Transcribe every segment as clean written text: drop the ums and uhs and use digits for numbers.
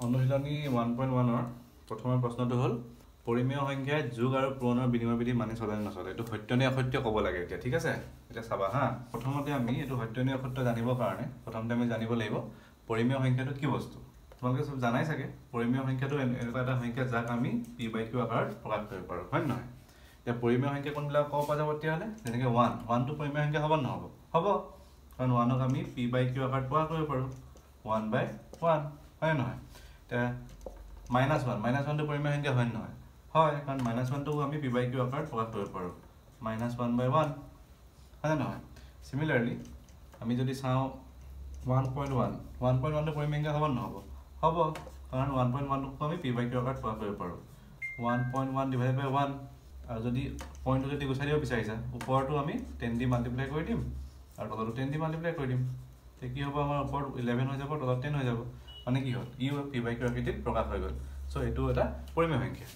অনুশীলনী 1.1 ৰ প্ৰথম প্ৰশ্নটো হ'ল পৰিমেয় সংখ্যাই যোগ আৰু পূৰণৰ বিনিময় বিধি মানি চলে নে নচলে। এইটো সত্য নে অসত্য ক'ব লাগে এতিয়া, ঠিক আছে। এতিয়া চাবা হা, প্ৰথমতে আমি এইটো সত্য নে অসত্য জানিবৰ কাৰণে প্ৰথমতে আমি জানিব লাগিব পৰিমেয় সংখ্যাটো কি বস্তু। তোমালোকে সব জানাই চাগে পৰিমেয় সংখ্যাটো এনেকুৱা এটা সংখ্যা যাক আমি p/q আকাৰত প্ৰকাশ কৰিব পাৰোঁ, হয় নহয়। এতিয়া পৰিমেয় সংখ্যা কোনবিলাক ক'ব পৰা যাব তেতিয়াহ'লে, যেনেকৈ 1 টো পৰিমেয় সংখ্যা হ'ব নহ'ব, হ'ব, কাৰণ 1ক আমি p/q আকাৰত প্ৰকাশ কৰিব পাৰোঁ 1/1, হয় নহয়। এতিয়া -1 টো পৰিমেয় সংখ্যা হয় নহয়, হয়, কাৰণ -1টো আমি p/q আকাৰত প্ৰকাশ কৰিব পাৰোঁ -1/1, হয় নহয়। সিমিলাৰলি আমি যদি চাওঁ 1.1 টো পৰিমেয় সংখ্যা হ'ব নহ'ব, হ'ব, কাৰণ 1.1টো আমি p/q আকাৰত প্ৰকাশ কৰিব পাৰোঁ 1.1/1, আৰু যদি পইণ্টটো যদি গুচাই দিব বিচাৰিছা ওপৰতো আমি 10 দি মাল্টিপ্লাই কৰি দিম আৰু তলতো 10 দি মাল্টিপ্লাই কৰি দিম, তেতিয়া কি হ'ব, আমাৰ ওপৰত 11 হৈ যাব, তলত 10 হৈ যাব, মানে কি হ'ল ই p/q আকৃতিত প্ৰকাশ হৈ গ'ল। চ' এইটো এটা পৰিমেয় সংখ্যা।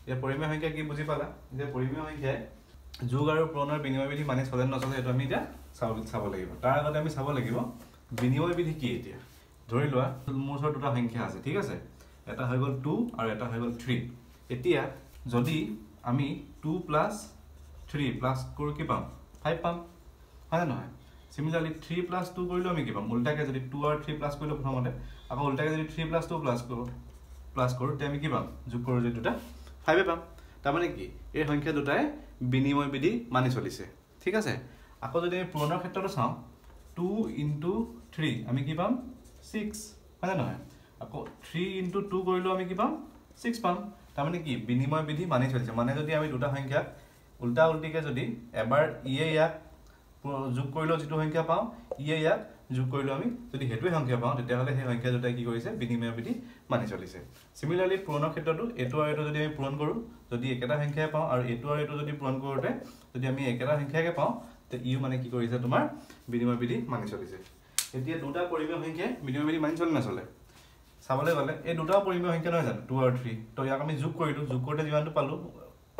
এতিয়া পৰিমেয় সংখ্যা কি বুজি পালা। এতিয়া পৰিমেয় সংখ্যাই যোগ আৰু পূৰণৰ বিনিময় বিধি মানি চলে নচলে সেইটো আমি এতিয়া চাব লাগিব। তাৰ আগতে আমি চাব লাগিব বিনিময় বিধি কি। এতিয়া ধৰি লোৱা মোৰ ওচৰত দুটা সংখ্যা আছে, ঠিক আছে, এটা হৈ গ'ল 2 আৰু এটা হৈ গ'ল 3। এতিয়া যদি আমি 2 + 3 প্লাছ কৰোঁ কি পাম, 5 পাম, হয় নে নহয়। সিমিলাৰলি 3 + 2 কৰিলেও আমি কি পাম, উল্টাকৈ যদি 2 আৰু 3 প্লাছ কৰিলোঁ প্ৰথমতে, আকৌ উল্টাকৈ যদি 3 + 2 প্লাছ কৰোঁ তেতিয়া আমি কি পাম, যোগ কৰোঁ যদি দুটা 5 পাম। তাৰমানে কি এই সংখ্যা দুটাই বিনিময় বিধি মানি চলিছে, ঠিক আছে। আকৌ যদি আমি পূৰণৰ ক্ষেত্ৰতো চাওঁ 2 × 3 আমি কি পাম 6, হয় নে নহয়। আকৌ 3 × 2 কৰিলেও আমি কি পাম 6 পাম। তাৰমানে কি বিনিময় বিধি মানি চলিছে। মানে যদি আমি দুটা সংখ্যাক উল্টা উল্টিকৈ যদি এবাৰ ইয়ে ইয়াক যোগ কৰিলেও যিটো সংখ্যা পাওঁ, ইয়ে ইয়াক যোগ কৰিলেও আমি যদি সেইটোৱে সংখ্যা পাওঁ, তেতিয়াহ'লে সেই সংখ্যা দুটাই কি কৰিছে, বিনিময় বিধি মানি চলিছে। সিমিলাৰলি পূৰণৰ ক্ষেত্ৰতো এইটো আৰু এইটো যদি আমি পূৰণ কৰোঁ, যদি একেটা সংখ্যাই পাওঁ, আৰু এইটো আৰু এইটো যদি পূৰণ কৰোঁতে যদি আমি একেটা সংখ্যাকে পাওঁ, তেতিয়া ইও মানে কি কৰিছে, তোমাৰ বিনিময় বিধি মানি চলিছে। এতিয়া দুটা পৰিমেয় সংখ্যাই বিনিময় বিধি মানি চলে নচলে চাবলৈ গ'লে এই দুটাও পৰিমেয় সংখ্যা নহয় জানো, 2 আৰু 3। তো ইয়াক আমি যোগ কৰিলোঁ, যোগ কৰোঁতে যিমানটো পালোঁ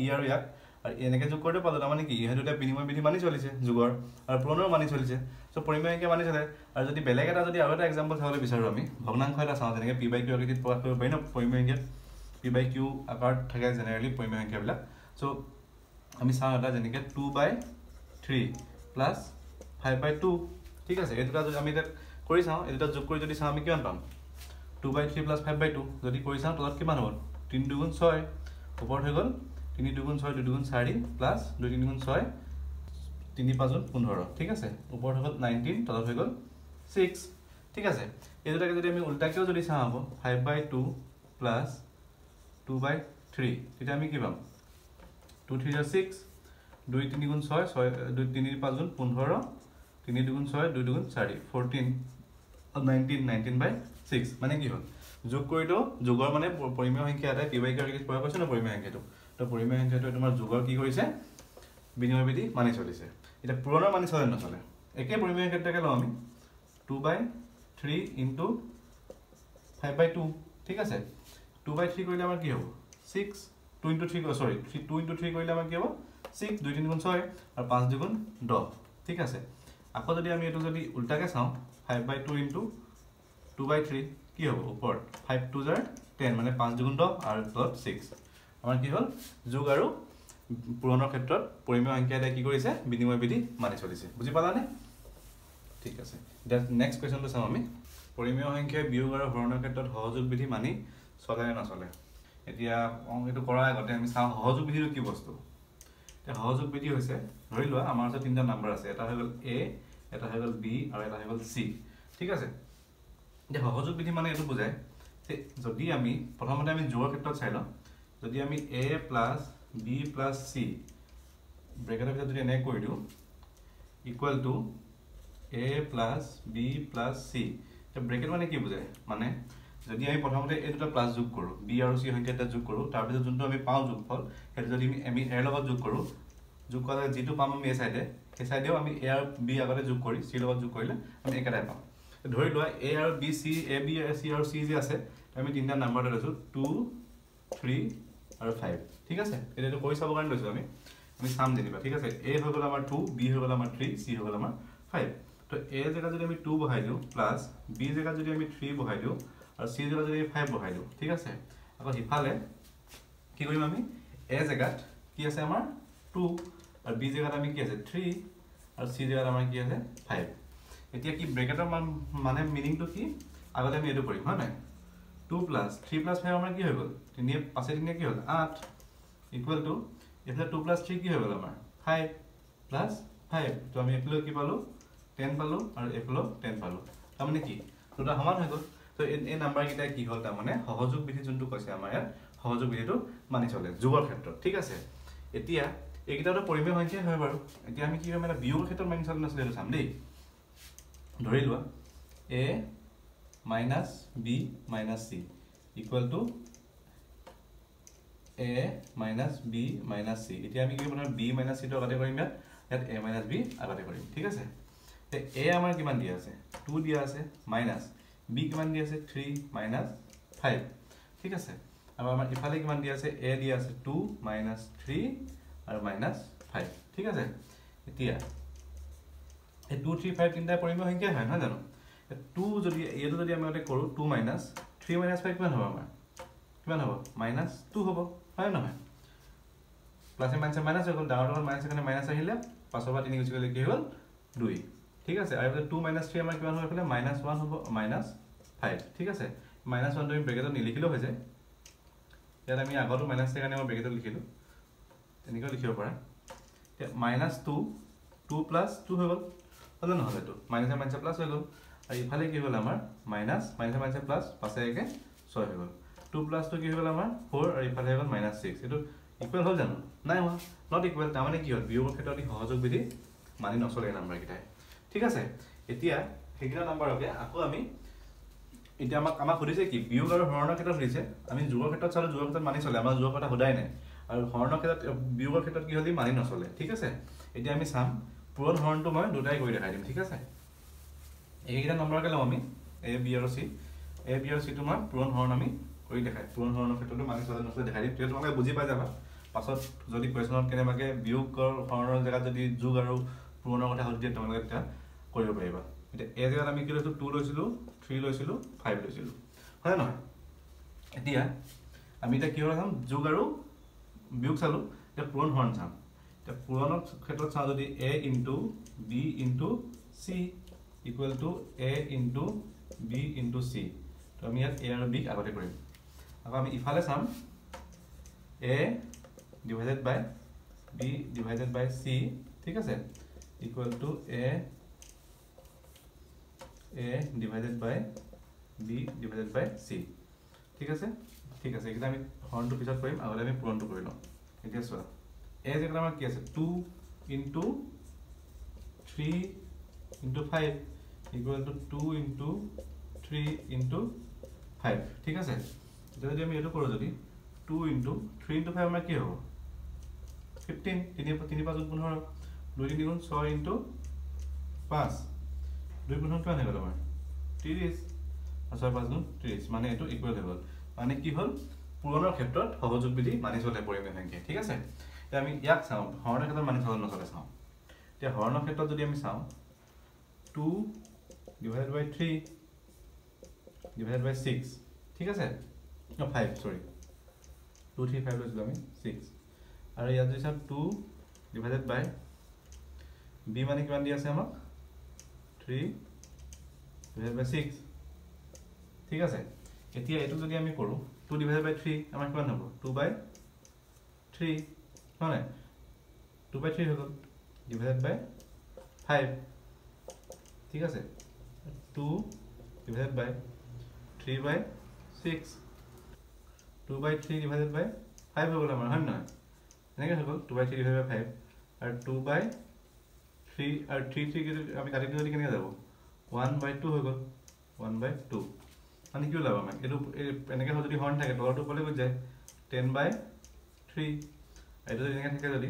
ই আৰু ইয়াক, আৰু এনেকৈ যোগ কৰোঁতে পালোঁ, তাৰমানে কি সেই দুটা বিনিময় বিধি মানি চলিছে, যোগৰ আৰু পূৰণৰো মানি চলিছে। চ' পৰিমেয় সংখ্যা মানি চলে। আৰু যদি বেলেগ এটা যদি আৰু এটা এক্সাম্পল চাবলৈ বিচাৰোঁ, আমি ভগ্নাংশ এটা চাওঁ, যেনেকৈ p/q আকৃতিত প্ৰকাশ কৰিব পাৰি ন পৰিমেয় সংখ্যাত, p/q আকাৰত থাকে জেনেৰেলি পৰিমেয় সংখ্যাবিলাক। চ' আমি চাওঁ এটা যেনেকৈ 2/3 + 5/2, ঠিক আছে। এই দুটা যদি আমি এতিয়া কৰি চাওঁ, এই দুটা যোগ কৰি যদি চাওঁ আমি কিমান পাম, 2/3 + 5/2 যদি কৰি চাওঁ তলত কিমান হ'ব, 3 × 2 = 6, ওপৰত হৈ গ'ল 3 × 2 = 6, 2 × 2 = 4 প্লাছ 2 × 3 = 6, 3 × 5 = 15, ঠিক আছে। ওপৰত হৈ গ'ল 19, তলত হৈ গ'ল 6, ঠিক আছে। এই দুটাকে যদি আমি উল্টাকেও যদি চাওঁ হ'ব 5/2 + 2/3, তেতিয়া আমি কি পাম, 2 × 3 = 6, 2 × 3 = 6, 2 × 3 = 5 = 15, 3 × 2 = 6, 2 × 2 = 4, 14, 19/6। মানে কি হ'ল যোগ কৰিলেও যোগৰ মানে পৰিমেয় সংখ্যা এটাই p/q আকৃতিত প্ৰকাশ কৰিছে ন পৰিমেয় সংখ্যাটো। তো পৰিমেয় সংখ্যাটোৱে তোমাৰ যোগৰ কি কৰিছে, বিনিময় বিধি মানি চলিছে। এতিয়া পূৰণৰ মানি চলে নচলে, একে পৰিমেয় সংখ্যাটাকে লওঁ আমি 2/3 × 5/2, ঠিক আছে। 2/3 কৰিলে আমাৰ কি হ'ব 6, 2 × 3 কৰিলে আমাৰ কি হ'ব 6, 2 × 3 = 6, আৰু 5 × 2 = 10, ঠিক আছে। আকৌ যদি আমি এইটো যদি উল্টাকৈ চাওঁ 5/2 × 2/3 কি হ'ব, ওপৰত 5 × 2 = 10, মানে 5 × 2 = 10, আৰু তলত 6। আমাৰ কি হ'ল যোগ আৰু পূৰণৰ ক্ষেত্ৰত পৰিমেয় সংখ্যা এটাই কি কৰিছে, বিনিময় বিধি মানি চলিছে। বুজি পালানে, ঠিক আছে। এতিয়া নেক্সট কুৱেশ্যনটো চাওঁ আমি, পৰিমেয় সংখ্যাই বিয়োগ আৰু হৰণৰ ক্ষেত্ৰত সহযোগ বিধি মানি চলে নে নচলে। এতিয়া এইটো কৰাৰ আগতে আমি চাওঁ সহযোগ বিধিটো কি বস্তু। এতিয়া সহযোগ বিধি হৈছে, ধৰি লোৱা আমাৰ ওচৰত 3টা নাম্বাৰ আছে, এটা হৈ গ'ল a, এটা হৈ গ'ল b, আৰু এটা হৈ গ'ল c, ঠিক আছে। এতিয়া সহযোগ বিধি মানে এইটো বুজায় যে যদি আমি প্ৰথমতে আমি যোগৰ ক্ষেত্ৰত চাই লওঁ, যদি আমি a + b + c ব্ৰেকেটৰ ভিতৰত যদি এনেকৈ কৰি দিওঁ equal to a + b + c, এতিয়া ব্ৰেকেট মানে কি বুজায়, মানে যদি আমি প্ৰথমতে এই দুটা প্লাছ যোগ কৰোঁ, b আৰু c সংখ্যা এটা যোগ কৰোঁ, তাৰপিছত যোনটো আমি পাওঁ যোগফল সেইটো যদি আমি a লগত যোগ কৰোঁ, যোগ কৰালে যিটো পাম আমি এই চাইডে, সেই চাইডেও আমি a আৰু b আগতে যোগ কৰি c লগত যোগ কৰিলে আমি একেটাই পাম। ধৰি লোৱা a আৰু b, c, a, b, c আৰু c যে আছে, আমি 3টা নাম্বাৰ লৈছোঁ 2, 3 আৰু 5, ঠিক আছে। এতিয়াটো কৰি চাবৰ কাৰণে লৈছোঁ আমি চাম যেনিবা, ঠিক আছে। a হৈ গ'ল আমাৰ 2, b হৈ গ'ল আমাৰ 3, c হৈ গ'ল আমাৰ 5। তো a জেগাত যদি আমি 2 বহাই দিওঁ, প্লাছ b জেগাত যদি আমি 3 বহাই দিওঁ, আৰু c জেগাত যদি 5 বহাই দিওঁ ঠিক আছে আকৌ ইফালে কি কৰিম আমি a জেগাত কি আছে আমাৰ 2 আৰু b জেগাত আমি কি আছে 3 আৰু c জেগাত আমাৰ কি আছে 5 এতিয়া কি ব্ৰেকেটৰ মানে মিনিংটো কি আগতে আমি এটো কৰিম হয় নাই 2 + 3 + 5 আমাৰ কি হৈ গল 3 5 3 কি হ'ল 8 ইকুৱেল টু এফালে 2 + 3 কি হৈ গল আমাৰ 5 + 5 তো আমি এফালে কি পালো 10 পালো আৰু এফালে 10 পালো তাৰ মানে কি দুটা সমান হৈ গল তো এই নাম্বাৰ কিটা কি হ'ল তাৰ মানে সহযোগ বিধি যোনটো কৈছে আমাৰ ইয়াত সহযোগ বিধিটো মানি চলে যোগৰ ক্ষেত্ৰত ঠিক আছে এতিয়া এইকিটাটো পৰিমেয় সংখ্যা হয় বাৰু এতিয়া আমি কি কৰিম এটা বিয়োগৰ ক্ষেত্ৰত মানি চলে নচলে চাম দেই ধৰি লোৱা a - b - c equal to a - b - c এতিয়া আমি কি কৰিম b - c টো আগতে কৰিম ইয়াত a - b আগতে কৰিম ঠিক আছে তে a আমাৰ কিমান দিয়া আছে 2 দিয়া আছে মাইনাস b কিমান দিয়া আছে 3 - 5 ঠিক আছে আৰু আমাৰ ইফালে কিমান দিয়া আছে a দিয়া আছে 2 - 3 আৰু -5 ঠিক আছে এতিয়া এই 2 3 5 তিনটা পৰিমেয় সংখ্যা হয় নহয় জানো 2 যদি এটো যদি আমি কৰো 2 - 3 - 5 কিমান হ'ব আমাৰ কিমান হ'ব -2 হ'ব হয় নহয় প্লাসে মাইনাসে মাইনাস হৈ গল ডাঙৰ মাইনাস এখানে মাইনাস আহিলে 5 বা 3 গুচি গলে কি হ'ল 2 ঠিক আছে আৰু 2 - 3 আমাৰ কিমান হ'ব এফালে -1 হ'ব -5 ঠিক আছে -1 তুমি ব্ৰেকেটত নিলিখিলেও হৈ যায় ইয়াত আমি আগতো মাইনাস এখানে আমাৰ ব্ৰেকেটত লিখিলো এনেকৈ লিখিব পাৰা তে -2 2 + 2 হৈ গল হল নহলে তো মাইনাসে মাইনাসে প্লাস হৈ গল আৰু ইফালে কি হ'ল আমাৰ মাইনাসে মাইনাসে প্লাস 5 একে 6 হৈ গল 2 + 2 কি হৈ গল আমাৰ 4 আৰু ইফালে হৈ গল -6 এটো ইকুৱেল হ'ল জানো নাই হোৱা নট ইকুৱেল তাৰ মানে কি হ'ল বিয়োগৰ ক্ষেত্ৰত সহযোগ বিধি মানি নচলে নাম্বাৰ কিটাই ঠিক আছে এতিয়া সেইকিটা নাম্বাৰকে আকৌ আমি এতিয়া আমাক সুধিছে কি বিয়োগ আৰু হৰণৰ ক্ষেত্ৰত সুধিছে আমি যোগৰ ক্ষেত্ৰত চালো যোগৰ ক্ষেত্ৰত মানি চলে আমাৰ যোগৰ কথা সদায় নাই আৰু হৰণৰ ক্ষেত্ৰত বিয়োগৰ ক্ষেত্ৰত কি হলি মানি নচলে ঠিক আছে এতিয়া আমি চাম পূৰণ হৰণটো মই দুটাই কৰি দেখাই দিম ঠিক আছে এইকিটা নাম্বাৰকে লম আমি a b আৰু c টো মই পূৰণ হৰণ আমি কৰি দেখাই পূৰণ হৰণৰ ক্ষেত্ৰটো মানি চলে নচলে দেখাই দিম তেতিয়া তোমালোকে বুজি পাই যাবা পাছত যদি কোৱেশ্যনত কেনেবাকে বিয়োগৰ হৰণৰ জেগাত যদি যোগ আৰু পূৰণৰ কথা সুধি দিয়ে তোমালোকে এটা কৰিব পাৰিবা এতিয়া a জেগাত আমি কি লৈছো 2 লৈছিলো 3 লৈছিলো 5 লৈছিলো হয় নহয় এতিয়া আমি এটা কি হল চাম যোগ আৰু বিয়োগ চালো এতিয়া পূৰণ হৰণ চাম এতিয়া পূৰণৰ ক্ষেত্ৰত চাও যদি a * b * c equal to a * b * c তো আমি ইয়াত a আৰু b আগতে কৰিম আকৌ আমি ইফালে চাম a divided by b divided by c ঠিক আছে equal to a divided by b divided by c ঠিক আছে এটা আমি হৰণটো পিছত কৰিম আগতে আমি পূৰণটো কৰি লম এতিয়া চোৱা a যেটা আমাৰ কি আছে 2 * 3 * 5 equal to 2 * 3 * 5 ঠিক আছে এতিয়া যদি আমি এটো কৰো যদি 2 * 3 * 5 আমাৰ কি হ'ব 15 3 * 5 = 15 2 3 * 6 * 5 2 15 কিমান হৈ গল আমাৰ 30 আৰু 6 5 30 মানে এটো ইকুৱেল হৈ গল মানে কি হল পূৰণৰ ক্ষেত্ৰত সহযোগ বিধি মানি চলে পৰিমেয় সংখ্যা ঠিক আছে এতিয়া আমি ইয়াক চাও হৰণৰ ক্ষেত্ৰত মানি চলে নচলে চাও এতিয়া হৰণৰ ক্ষেত্ৰত যদি আমি চাও 2 / 3 / 6 ঠিক আছে no 5 sorry 2 3 5 লৈছিলো আমি 6 আৰু ইয়াত যদি চাম 2 divided by b মানে কিমান দি আছে আমাক 3 divided by 6 ঠিক আছে এতিয়া এটো যদি আমি কৰো 2 divided by 3 আমাৰ কিমান হ'ব 2/3 হয় 2/3 হৈ গল divided by 5 ঠিক আছে 2 divided by 3/6 2/3 divided by 5 হৈ গল আমাৰ হয় নহয় এনেকৈ হৈ গল 2/3 divided by 5 আৰু 2/3 আৰু 3 3 আমি কাটি দিলে কেনেকৈ যাব 1/2 হৈ গল 1/2 মানে কি ওলাব আমাৰ এটো এনেকৈ যদি হৰণ থাকে তলটো পলে গৈ যায় 10/3 এটো যদি এনেকৈ থাকে যদি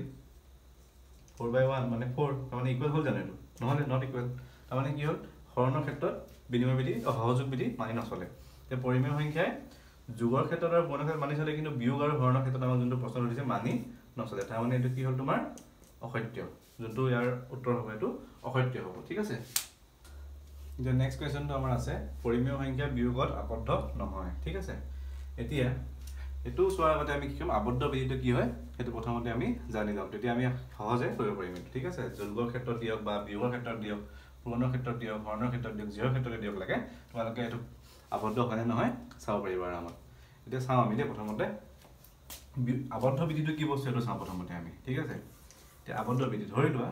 4/1 মানে 4 মানে ইকুৱেল হ'ল জানো এটো নহলে নট ইকুৱেল তাৰ মানে কি হ'ল হৰণৰ ক্ষেত্ৰত বিনিময় বিধি সহযোগ বিধি মানি নচলে তে পৰিমেয় সংখ্যাই যোগৰ ক্ষেত্ৰত আৰু পূৰণৰ ক্ষেত্ৰত মানি চলে কিন্তু বিয়োগ আৰু হৰণৰ ক্ষেত্ৰত আমাৰ যোনটো প্ৰশ্ন উঠিছে মানি নচলে তাৰ মানে এটো কি হ'ল তোমাৰ অসত্য যোনটো ইয়াৰ উত্তৰ হ'ব এটো অসত্য হ'ব ঠিক আছে যে নেক্সট কোৱেশ্চনটো আমাৰ আছে পৰিমেয় সংখ্যা বিয়োগত আবদ্ধ নহয় ঠিক আছে এতিয়া এটো চোৱাৰ আগতে আমি কি কম আবদ্ধ বিধিটো কি হয় সেইটো প্ৰথমতে আমি জানি লম তেতিয়া আমি সহজে কৰিব পাৰিম ঠিক আছে যোগৰ ক্ষেত্ৰত দিয়ক বা বিয়োগৰ ক্ষেত্ৰত দিয়ক পূৰণৰ ক্ষেত্ৰত দিয়ক হৰণৰ ক্ষেত্ৰত দিয়ক জিৰ ক্ষেত্ৰত দিয়ক লাগে তোমালোকে এটো আবদ্ধ হয় নহয় চাও পাৰিবা আৰামত এতিয়া চাও আমি প্ৰথমতে আবদ্ধ বিধিটো কি বস্তু এটো চাও প্ৰথমতে আমি ঠিক আছে এতিয়া আবদ্ধ বিধি ধৰি লোৱা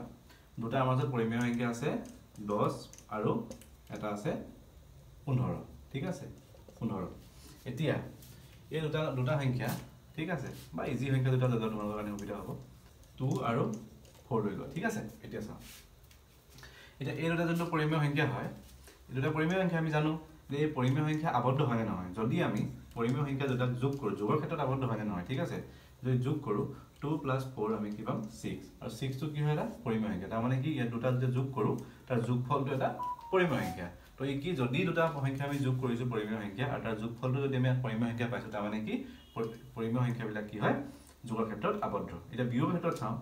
দুটাৰ মাজত পৰিমেয় সংখ্যা আছে 10 আৰু এটা আছে 15 ঠিক আছে 15 এতিয়া এই দুটা সংখ্যা ঠিক আছে বা ইজি সংখ্যা দুটা দাদা তোমালোকৰ কাৰণে সুবিধা হ'ব 2 আৰু 4 লৈ লোৱা ঠিক আছে এতিয়া চাও এতিয়া এই দুটা যোনটো পৰিমেয় সংখ্যা হয় এই দুটা পৰিমেয় সংখ্যা আমি জানো যে এই পৰিমেয় সংখ্যা আবদ্ধ হয় নে নহয় যদি আমি পৰিমেয় সংখ্যা দুটা যোগ কৰো যোগৰ ক্ষেত্ৰত আবদ্ধ হয় নে নহয় ঠিক আছে যদি যোগ কৰো 2 + 4 আমি কি পাম 6 আৰু 6 টো কি হয় এটা পৰিমেয় সংখ্যা তাৰ মানে কি এই দুটা যদি যোগ কৰো তাৰ যোগফলটো এটা পৰিমেয় সংখ্যা তো এই কি যদি দুটা সংখ্যা আমি যোগ কৰিছো পৰিমেয় সংখ্যা আৰু তাৰ যোগফলটো যদি আমি পৰিমেয় সংখ্যা পাইছো তাৰ মানে কি পৰিমেয় সংখ্যাবিলাক কি হয় যোগৰ ক্ষেত্ৰত আবদ্ধ এটা বিয়োগৰ ক্ষেত্ৰত চাও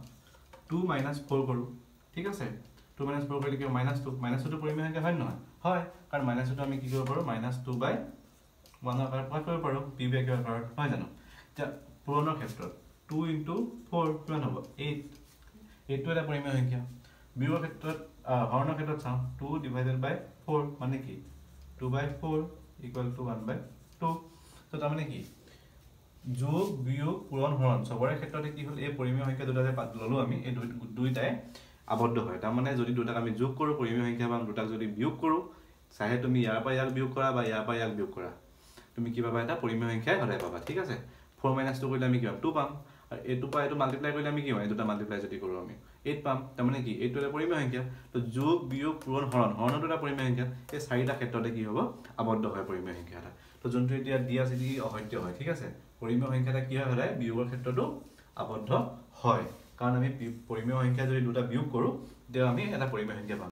2 - 4 কৰো ঠিক আছে 2 - 4 কৰিলে কি -2 -2 টো পৰিমেয় সংখ্যা হয় নহয় হয় কাৰণ -2 টো আমি কি কৰিব পাৰো -2/1 আকাৰত প্ৰকাশ কৰিব পাৰো p / q আকাৰত হয় জানো এতিয়া পূৰণৰ ক্ষেত্ৰত 2 * 4 কিমান হ'ব 8 এইটো এটা পৰিমেয় সংখ্যা বিয়োগৰ ক্ষেত্ৰত হৰণৰ ক্ষেত্ৰত চাও 2 / 4 মানে কি 2/4 = 1/2 তো তাৰ মানে কি যোগ বিয়োগ পূৰণ হৰণ সবৰে ক্ষেত্ৰতে কি হল এই পৰিমেয় সংখ্যা দুটা যে ললো আমি এই দুইটাই আবদ্ধ হয় তাৰ মানে যদি দুটাক আমি যোগ কৰো পৰিমেয় সংখ্যা বা দুটাক যদি বিয়োগ কৰো চাহে তুমি ইয়াৰ পৰা ইয়াক বিয়োগ কৰা বা ইয়াৰ পৰা ইয়াক বিয়োগ কৰা তুমি কি পাবা এটা পৰিমেয় সংখ্যাই সদায় পাবা ঠিক আছে 4 - 2 কৰিলে আমি কি পাম 2 পাম আৰু এইটো পৰা এইটো মাল্টিপ্লাই কৰিলে আমি কি পাম এই দুটা মাল্টিপ্লাই যদি কৰো আমি 8 পাম তাৰ মানে কি এইটো এটা পৰিমেয় সংখ্যা তো যোগ বিয়োগ পূৰণ হৰণটো এটা পৰিমেয় সংখ্যা এই চাৰিটা ক্ষেত্ৰতে কি হ'ব আবদ্ধ হয় পৰিমেয় সংখ্যা এটা তো যোনটো এতিয়া দিয়া আছে কি অসত্য হয় ঠিক আছে পৰিমেয় সংখ্যা এটা কি হয় সদায় বিয়োগৰ ক্ষেত্ৰতো আবদ্ধ হয় কাৰণ আমি পৰিমেয় সংখ্যা যদি দুটা বিয়োগ কৰো তেতিয়া আমি এটা পৰিমেয় সংখ্যা পাম